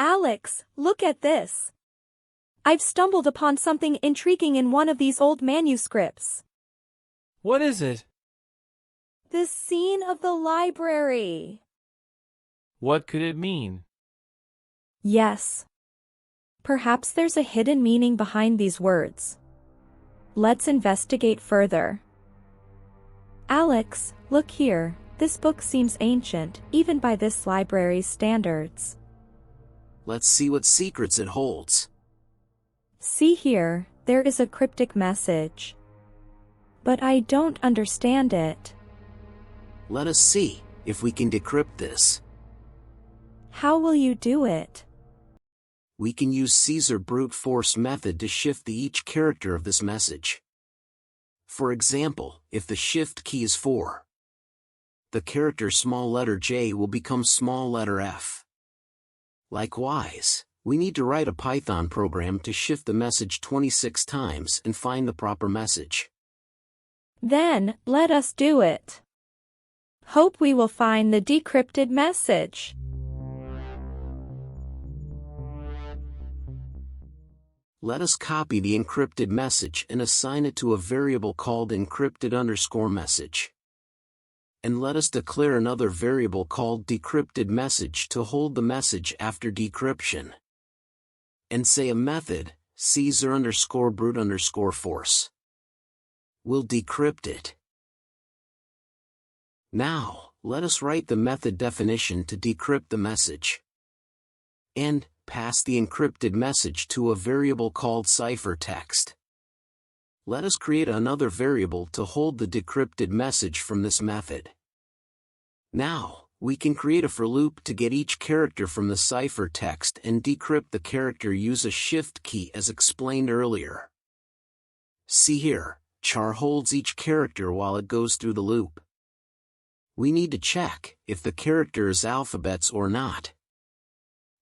Alex, look at this. I've stumbled upon something intriguing in one of these old manuscripts. What is it? The scene of the library. What could it mean? Yes. Perhaps there's a hidden meaning behind these words. Let's investigate further. Alex, look here. This book seems ancient, even by this library's standards. Let's see what secrets it holds. See here, there is a cryptic message. But I don't understand it. Let us see if we can decrypt this. How will you do it? We can use Caesar brute force method to shift each character of this message. For example, if the shift key is 4, the character small letter J will become small letter F. Likewise, we need to write a Python program to shift the message 26 times and find the proper message. Then, let us do it. Hope we will find the decrypted message. Let us copy the encrypted message and assign it to a variable called encrypted_message. And let us declare another variable called decrypted message to hold the message after decryption. And say a method, Caesar_brute_force. We'll decrypt it. Now, let us write the method definition to decrypt the message. And pass the encrypted message to a variable called cipher text. Let us create another variable to hold the decrypted message from this method. Now, we can create a for loop to get each character from the cipher text and decrypt the character. Use a shift key as explained earlier. See here, char holds each character while it goes through the loop. We need to check if the character is alphabets or not.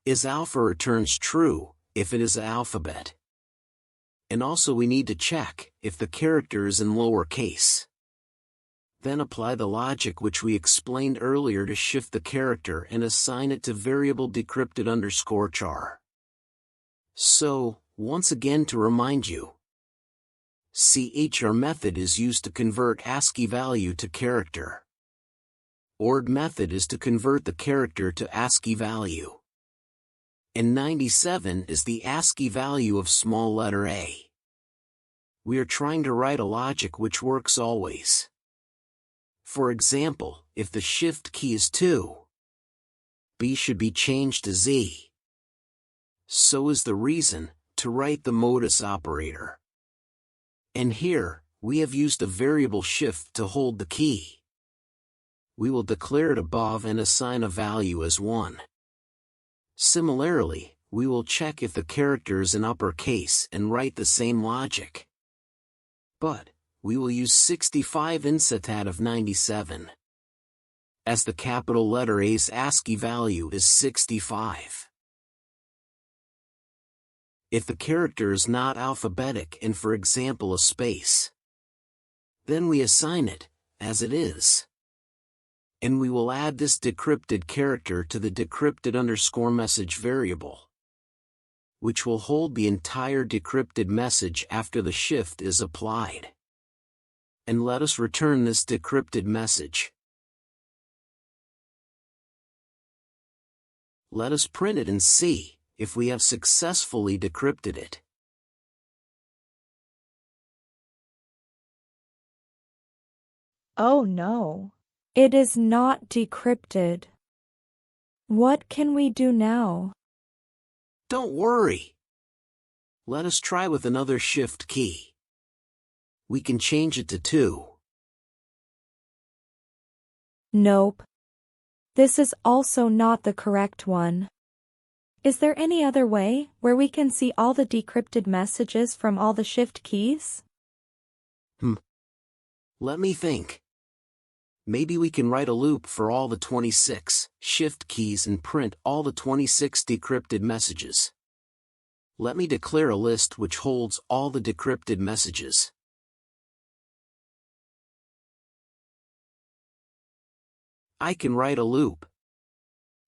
Is alpha returns true, if it is an alphabet. And also we need to check if the character is in lowercase. Then apply the logic which we explained earlier to shift the character and assign it to variable decrypted_char. So, once again to remind you, CHR method is used to convert ASCII value to character. ORD method is to convert the character to ASCII value. And 97 is the ASCII value of small letter a. We are trying to write a logic which works always. For example, if the shift key is 2, B should be changed to Z. So is the reason to write the modus operator. And here, we have used a variable shift to hold the key. We will declare it above and assign a value as 1. Similarly, we will check if the character is in uppercase and write the same logic. But, we will use 65 instead of 97. As the capital letter A's ASCII value is 65. If the character is not alphabetic and for example a space, then we assign it, as it is. And we will add this decrypted character to the decrypted_message variable, which will hold the entire decrypted message after the shift is applied. And let us return this decrypted message. Let us print it and see if we have successfully decrypted it. Oh no. It is not decrypted. What can we do now? Don't worry. Let us try with another shift key. We can change it to 2. Nope. This is also not the correct one. Is there any other way where we can see all the decrypted messages from all the shift keys? Let me think. Maybe we can write a loop for all the 26 shift keys and print all the 26 decrypted messages. Let me declare a list which holds all the decrypted messages. I can write a loop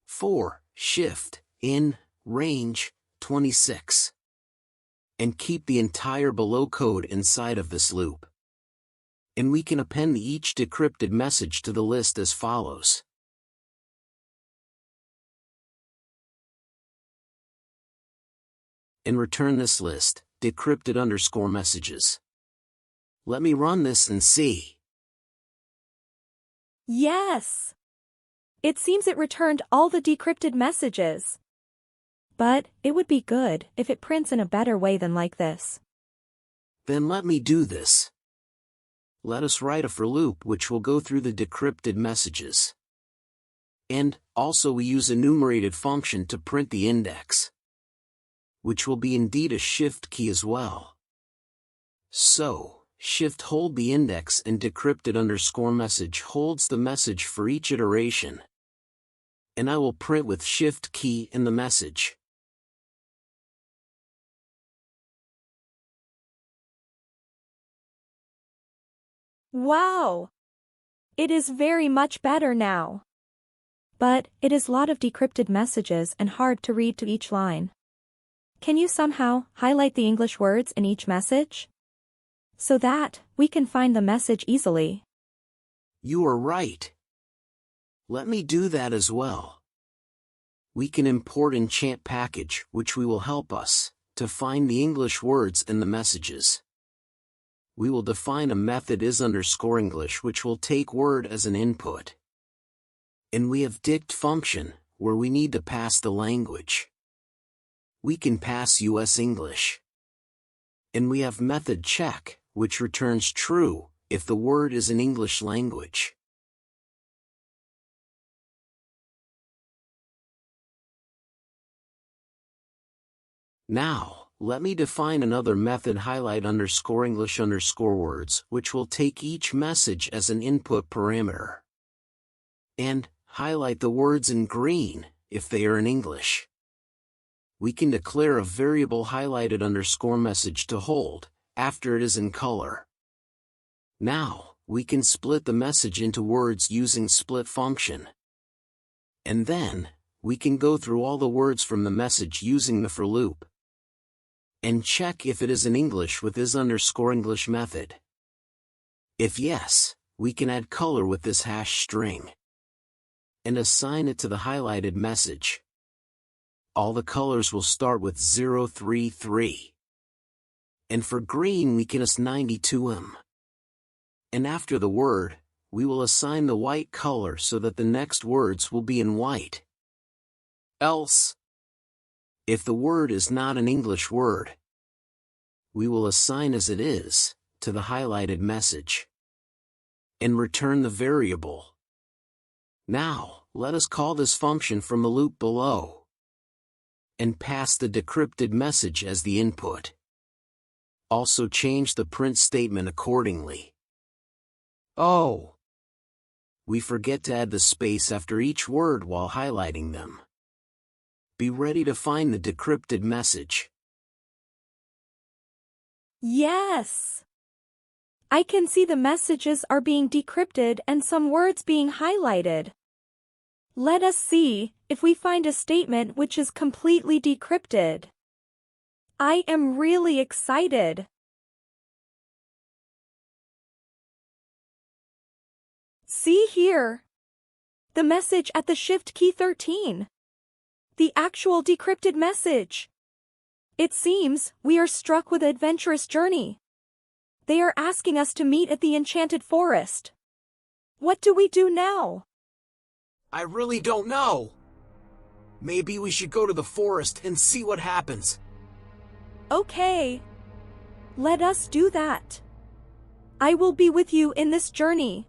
for shift in range, 26. And keep the entire below code inside of this loop. And we can append each decrypted message to the list as follows. And return this list, decrypted_messages. Let me run this and see. Yes! It seems it returned all the decrypted messages. But it would be good if it prints in a better way than like this. Then let me do this. Let us write a for loop which will go through the decrypted messages. And, also we use a enumerated function to print the index, which will be indeed a shift key as well. So, shift hold the index and decrypted_message holds the message for each iteration. And I will print with shift key in the message. Wow! It is very much better now. But it is a lot of decrypted messages and hard to read to each line. Can you somehow highlight the English words in each message? So that we can find the message easily. You are right. Let me do that as well. We can import Enchant package which will help us to find the English words in the messages. We will define a method is_English which will take word as an input. And we have dict function, where we need to pass the language. We can pass US English. And we have method check, which returns true, if the word is in English language. Now, let me define another method highlight_English_words, which will take each message as an input parameter. And, highlight the words in green, if they are in English. We can declare a variable highlighted_message to hold, after it is in color. Now, we can split the message into words using split function. And then, we can go through all the words from the message using the for loop. And check if it is in English with is_English method. If yes, we can add color with this hash string. And assign it to the highlighted message. All the colors will start with 033. And for green we can assign 92M. And after the word, we will assign the white color so that the next words will be in white. Else, if the word is not an English word, we will assign as it is, to the highlighted message. And return the variable. Now, let us call this function from the loop below. And pass the decrypted message as the input. Also change the print statement accordingly. Oh! We forget to add the space after each word while highlighting them. Be ready to find the decrypted message. Yes! I can see the messages are being decrypted and some words being highlighted. Let us see if we find a statement which is completely decrypted. I am really excited. See here. The message at the shift key 13. The actual decrypted message. It seems we are struck with an adventurous journey. They are asking us to meet at the enchanted forest. What do we do now? I really don't know. Maybe we should go to the forest and see what happens. Okay. Let us do that. I will be with you in this journey.